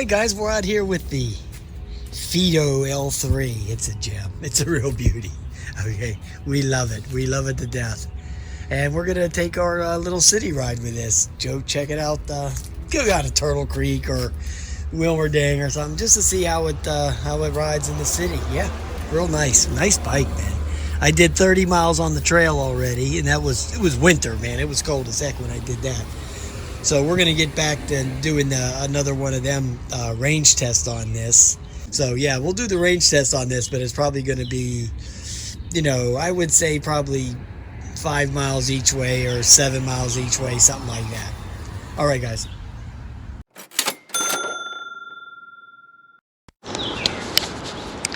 right, guys, we're out here with the Fido L3. It's a gem. It's a real beauty. Okay, we love it. We love it to death. And we're gonna take our little city ride with this. Joe, check it out. Go out to Turtle Creek or Wilmerding or something, just to see how it rides in the city. Yeah, real nice. Nice bike, man. I did 30 miles on the trail already, and it was winter, man. It was cold as heck when I did that. So we're gonna get back to doing another one of them range tests on this. So yeah, we'll do the range test on this, but it's probably gonna be, you know, I would say probably 5 miles each way or 7 miles each way, something like that. All right, guys.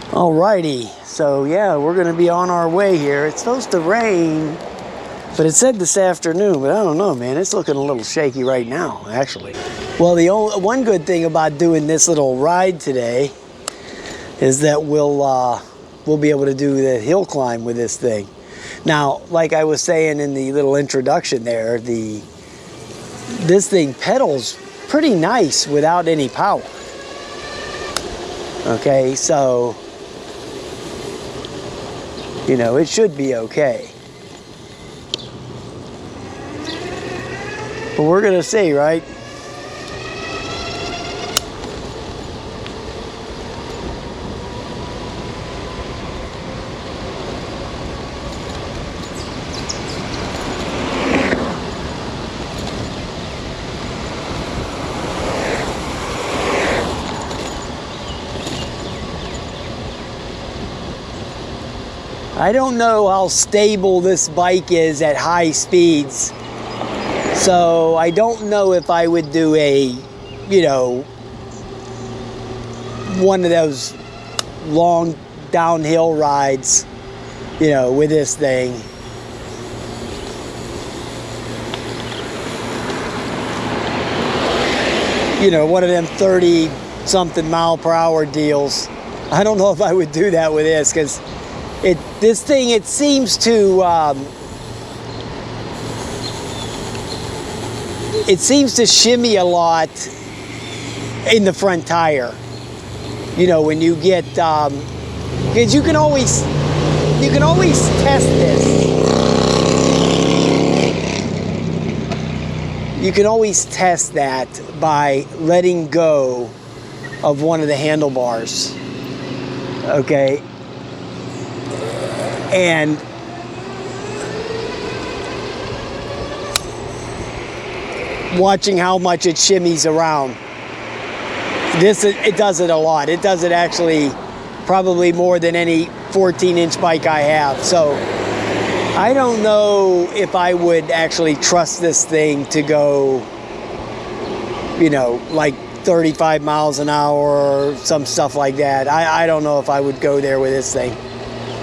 Alrighty, so yeah, we're gonna be on our way here. It's supposed to rain, but it said this afternoon, but I don't know, man. It's looking a little shaky right now, actually. Well, the one good thing about doing this little ride today is that we'll be able to do the hill climb with this thing. Now, like I was saying in the little introduction there, this thing pedals pretty nice without any power. Okay, so you know, it should be okay. But we're gonna see, right? I don't know how stable this bike is at high speeds, so I don't know if I would do a, you know, one of those long downhill rides, you know, with this thing. You know, one of them 30-something mile per hour deals. I don't know if I would do that with this, because this thing, it seems to shimmy a lot in the front tire. You know, when you get, because you can always test this. You can always test that by letting go of one of the handlebars. Okay. And watching how much it shimmies around. It does it a lot. It does it actually probably more than any 14-inch bike I have. So I don't know if I would actually trust this thing to go, you know, like 35 miles an hour or some stuff like that. I don't know if I would go there with this thing,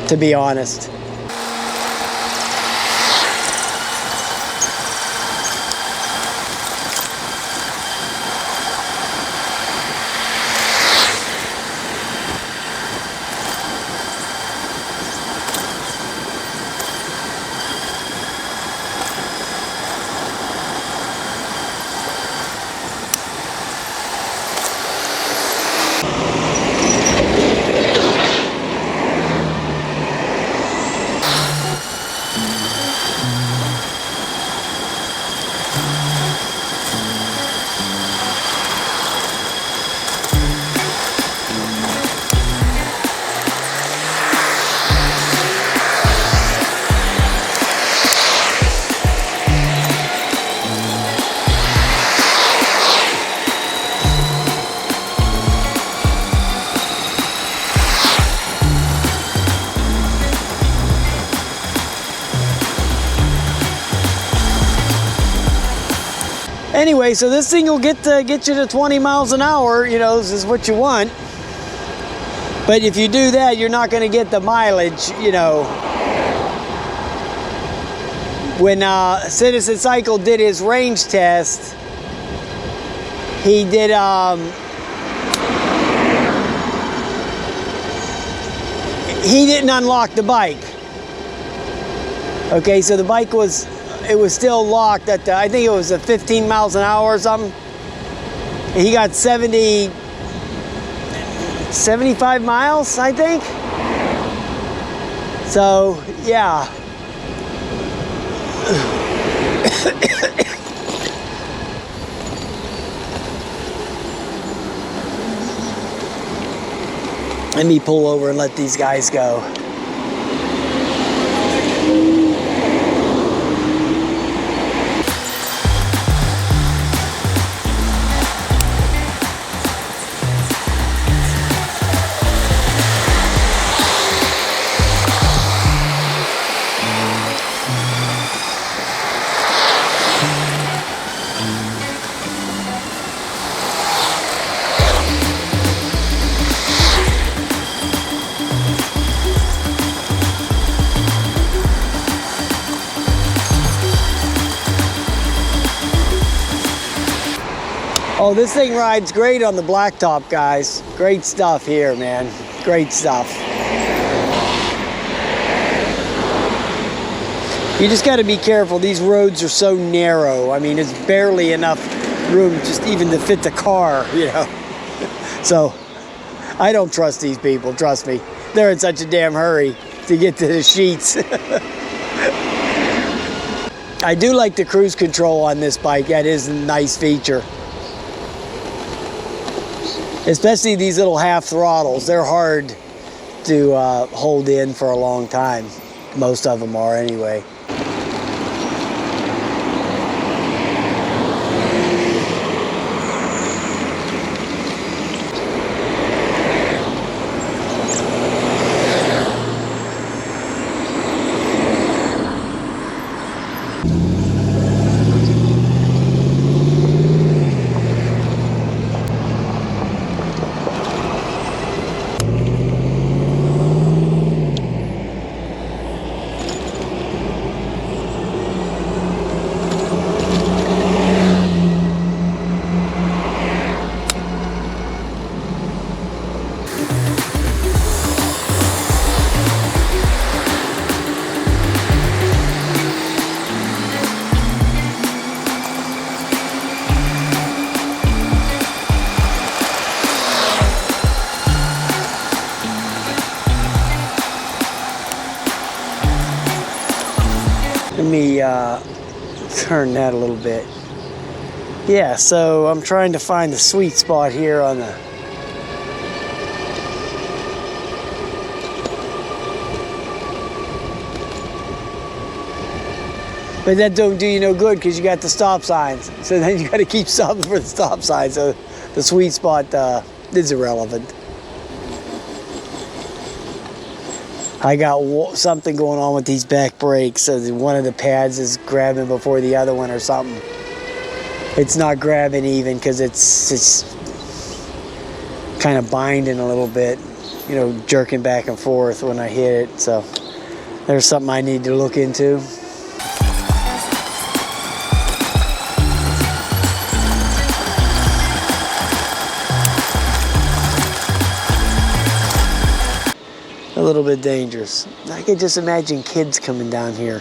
to be honest. Anyway, so this thing will get you to 20 miles an hour, you know, this is what you want. But if you do that, you're not going to get the mileage, you know. When Citizen Cycle did his range test, he did, he didn't unlock the bike. Okay, so the bike was still locked at I think it was 15 miles an hour or something. And he got 70 75 miles, I think. So, yeah. Let me pull over and let these guys go. Oh, this thing rides great on the blacktop, guys. Great stuff here, man. Great stuff. You just got to be careful. These roads are so narrow. I mean, it's barely enough room just even to fit the car, you know. So, I don't trust these people, trust me. They're in such a damn hurry to get to the sheets. I do like the cruise control on this bike. That is a nice feature. Especially these little half throttles. They're hard to hold in for a long time. Most of them are anyway. Let me turn that a little bit. Yeah, so I'm trying to find the sweet spot here on the but that don't do you no good because you got the stop signs. So then you got to keep stopping for the stop sign. So the sweet spot is irrelevant. I got something going on with these back brakes. So one of the pads is grabbing before the other one or something. It's not grabbing even because it's kind of binding a little bit, you know, jerking back and forth when I hit it. So there's something I need to look into. A little bit dangerous. I could just imagine kids coming down here.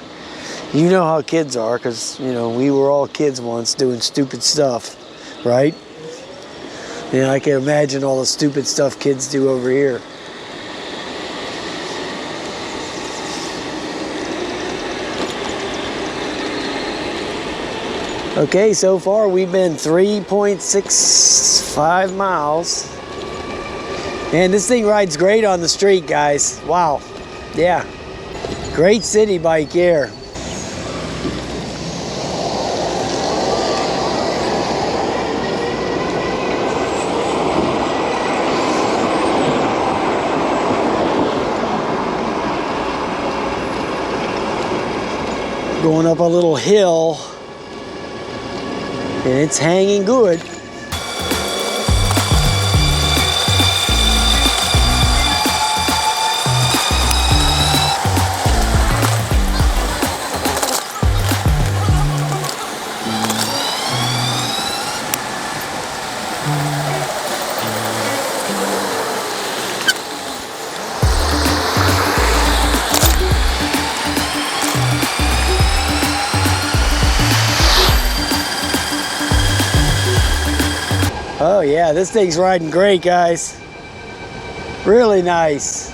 You know how kids are, because, you know, we were all kids once doing stupid stuff, right? You know, I can imagine all the stupid stuff kids do over here. Okay, so far we've been 3.65 miles. And this thing rides great on the street, guys. Wow. Yeah. Great city bike here. Going up a little hill. And it's hanging good. Oh yeah, this thing's riding great, guys. Really nice.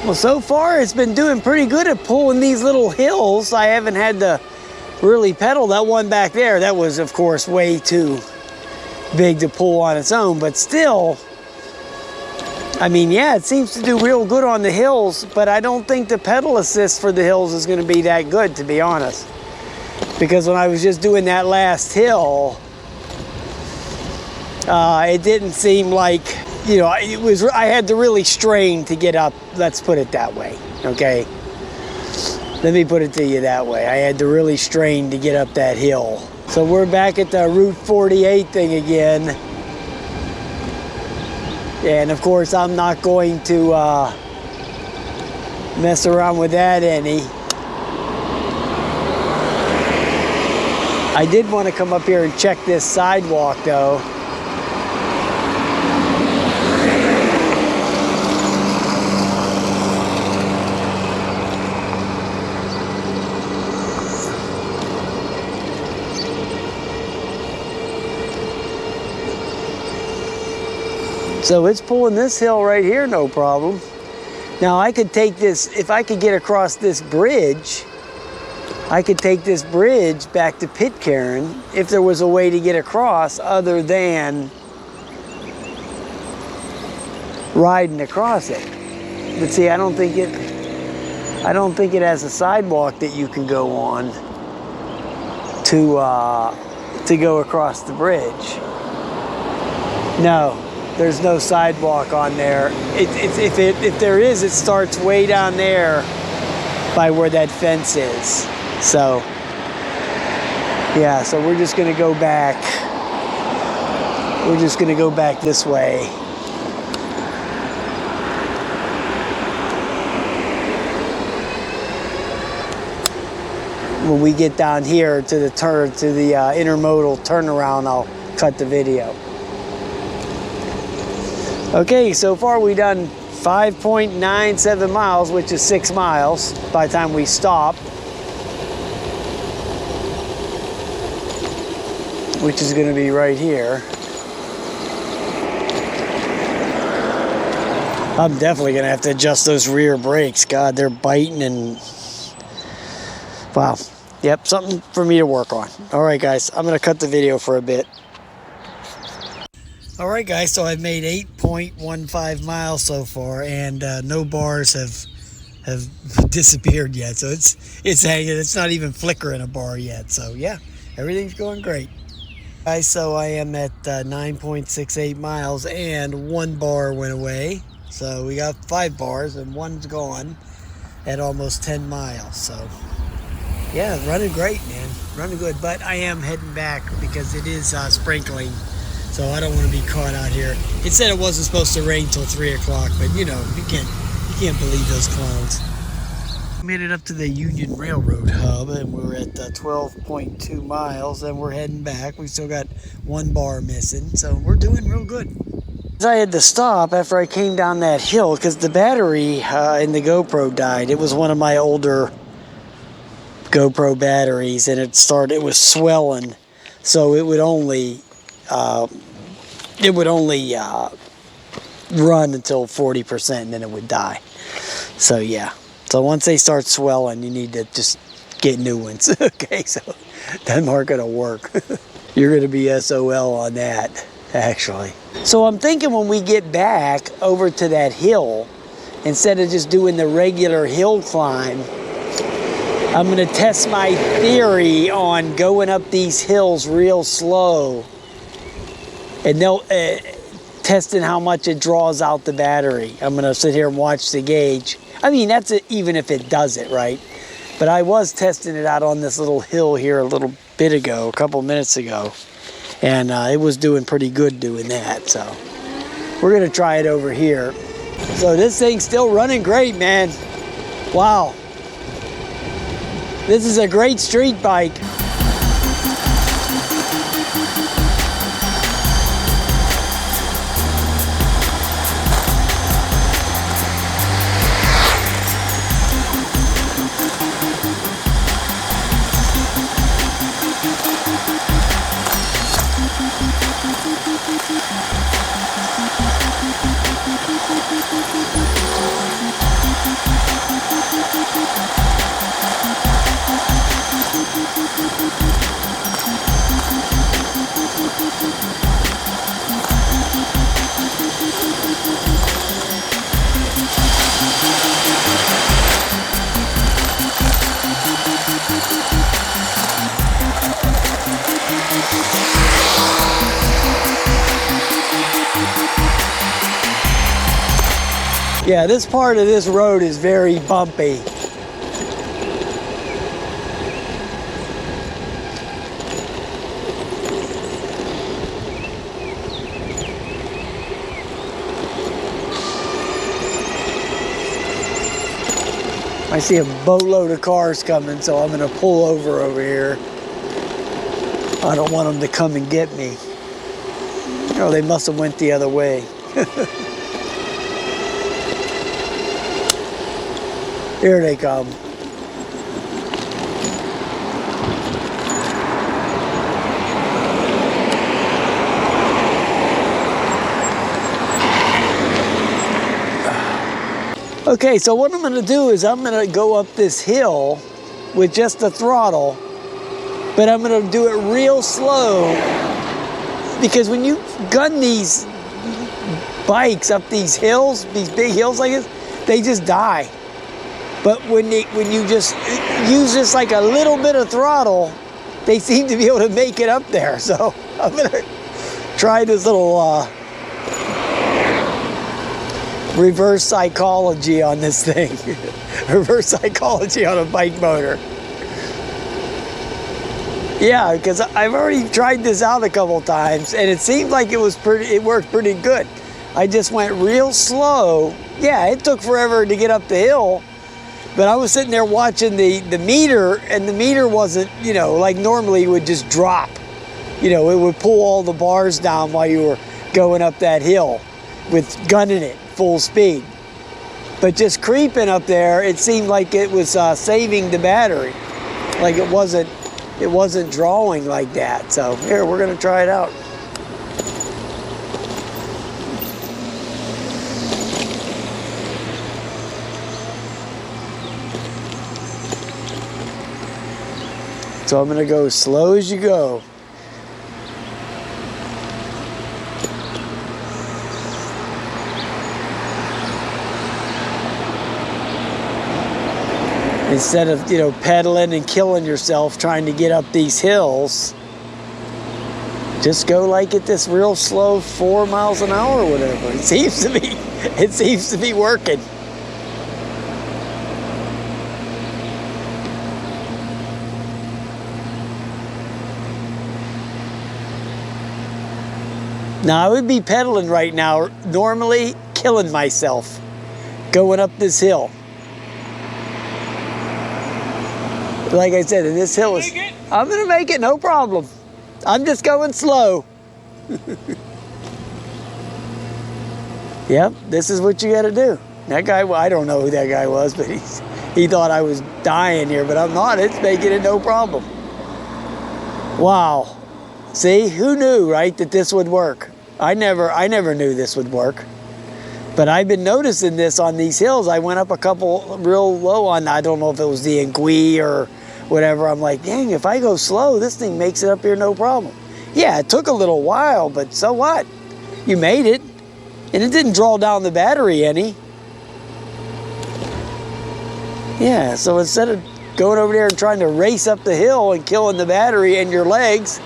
Well, so far it's been doing pretty good at pulling these little hills. I haven't had to really pedal. That one back there, that was of course way too big to pull on its own, but still, I mean, yeah, it seems to do real good on the hills, but I don't think the pedal assist for the hills is going to be that good, to be honest. Because when I was just doing that last hill, it didn't seem like, you know, I had to really strain to get up, let's put it that way, okay? Let me put it to you that way. I had to really strain to get up that hill. So we're back at the Route 48 thing again. And of course, I'm not going to mess around with that any. I did want to come up here and check this sidewalk though. So it's pulling this hill right here, no problem. Now I could take this, if I could get across this bridge, I could take this bridge back to Pitcairn if there was a way to get across other than riding across it. But see, I don't think it has a sidewalk that you can go on to go across the bridge. No. There's no sidewalk on there. If there is, it starts way down there by where that fence is. So, yeah, so we're just gonna go back. We're just gonna go back this way. When we get down here to the intermodal turnaround, I'll cut the video. Okay, so far we've done 5.97 miles, which is 6 miles by the time we stop, which is going to be right here. I'm definitely going to have to adjust those rear brakes. God, they're biting and... Wow. Yep, something for me to work on. All right, guys, I'm going to cut the video for a bit. All right, guys, so I've made 8.15 miles so far, and no bars have disappeared yet. So it's hanging. It's not even flickering a bar yet. So yeah, everything's going great. Guys, so I am at 9.68 miles, and 1 bar went away. So we got 5 bars, and 1's gone. at almost 10 miles. So yeah, running great, man, running good. But I am heading back because it is sprinkling, so I don't want to be caught out here. It said it wasn't supposed to rain till 3 o'clock, but you know, you can't believe those clowns. Made it up to the Union Railroad hub, and we're at 12.2 miles, and we're heading back. We still got 1 bar missing, so we're doing real good. I had to stop after I came down that hill because the battery in the GoPro died. It was one of my older GoPro batteries, and it was swelling, so it would only run until 40%, and then it would die. So yeah, so once they start swelling, you need to just get new ones. Okay, so them aren't gonna work. You're gonna be SOL on that, actually. So I'm thinking when we get back over to that hill, instead of just doing the regular hill climb, I'm going to test my theory on going up these hills real slow, and testing how much it draws out the battery. I'm going to sit here and watch the gauge. I mean, that's it, even if it does it, right? But I was testing it out on this little hill here a little bit ago, a couple minutes ago, and it was doing pretty good doing that. So we're going to try it over here. So this thing's still running great, man. Wow. This is a great street bike. Yeah, this part of this road is very bumpy. I see a boatload of cars coming, so I'm gonna pull over here. I don't want them to come and get me. Oh, they must have went the other way. Here they come. Okay, so what I'm gonna do is I'm gonna go up this hill with just the throttle, but I'm gonna do it real slow, because when you gun these bikes up these hills, these big hills like this, they just die. But when you just use just like a little bit of throttle, they seem to be able to make it up there. So I'm gonna try this little reverse psychology on this thing. Reverse psychology on a bike motor. Yeah, because I've already tried this out a couple times, and it seemed like it worked pretty good. I just went real slow. Yeah, it took forever to get up the hill, but I was sitting there watching the meter, and the meter wasn't, you know, like normally it would just drop. You know, it would pull all the bars down while you were going up that hill with gunning it full speed. But just creeping up there, it seemed like it was saving the battery. Like it wasn't drawing like that. So here, we're gonna try it out. So I'm gonna go as slow as you go. Instead of, you know, pedaling and killing yourself trying to get up these hills, just go like at this real slow 4 miles an hour or whatever. It seems to be working. Now, I would be pedaling right now, normally killing myself, going up this hill. Like I said, and this hill is... I'm going to make it, no problem. I'm just going slow. Yep, this is what you got to do. That guy, well, I don't know who that guy was, but he thought I was dying here, but I'm not. It's making it no problem. Wow. See, who knew, right, that this would work? I never knew this would work. But I've been noticing this on these hills. I went up a couple real low on, I don't know if it was the Engui or whatever. I'm like, dang, if I go slow, this thing makes it up here no problem. Yeah, it took a little while, but so what? You made it. And it didn't draw down the battery any. Yeah, so instead of going over there and trying to race up the hill and killing the battery and your legs,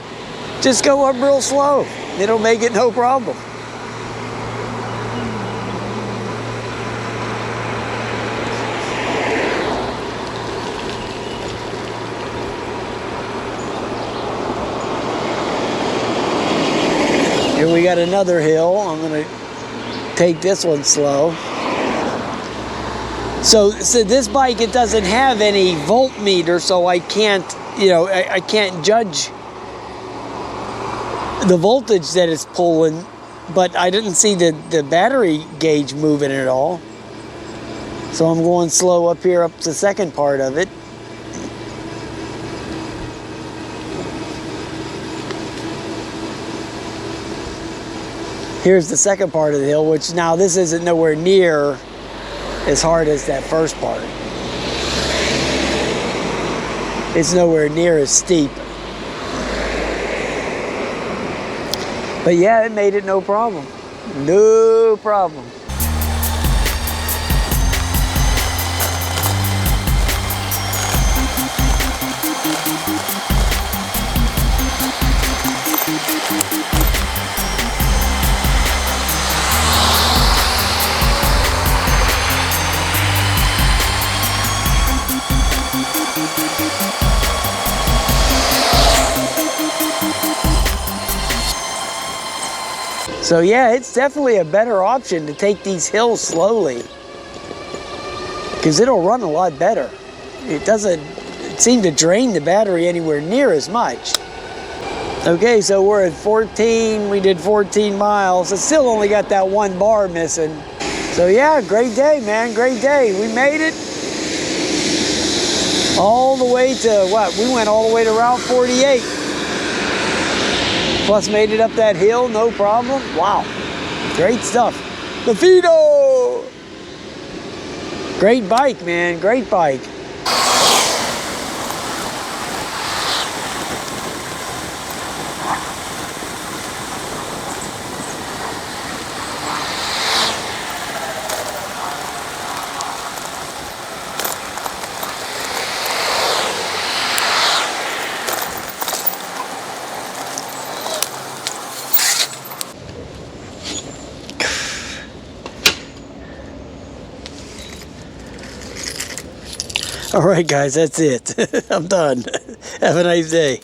just go up real slow. It'll make it no problem. Here we got another hill. I'm going to take this one slow. So this bike, it doesn't have any voltmeter, so I can't, I can't judge the voltage that it's pulling, but I didn't see the battery gauge moving at all. So I'm going slow up here, up the second part of it. Here's the second part of the hill, which now this isn't nowhere near as hard as that first part. It's nowhere near as steep. But yeah, it made it no problem. No problem. So yeah, it's definitely a better option to take these hills slowly, because it'll run a lot better. It doesn't seem to drain the battery anywhere near as much. Okay, so we're at 14, we did 14 miles. It still only got that one bar missing. So yeah, great day, man, great day. We made it all the way to what? We went all the way to Route 48. Plus made it up that hill, no problem. Wow, great stuff. The Fido! Great bike, man, great bike. All right, guys, that's it. I'm done. Have a nice day.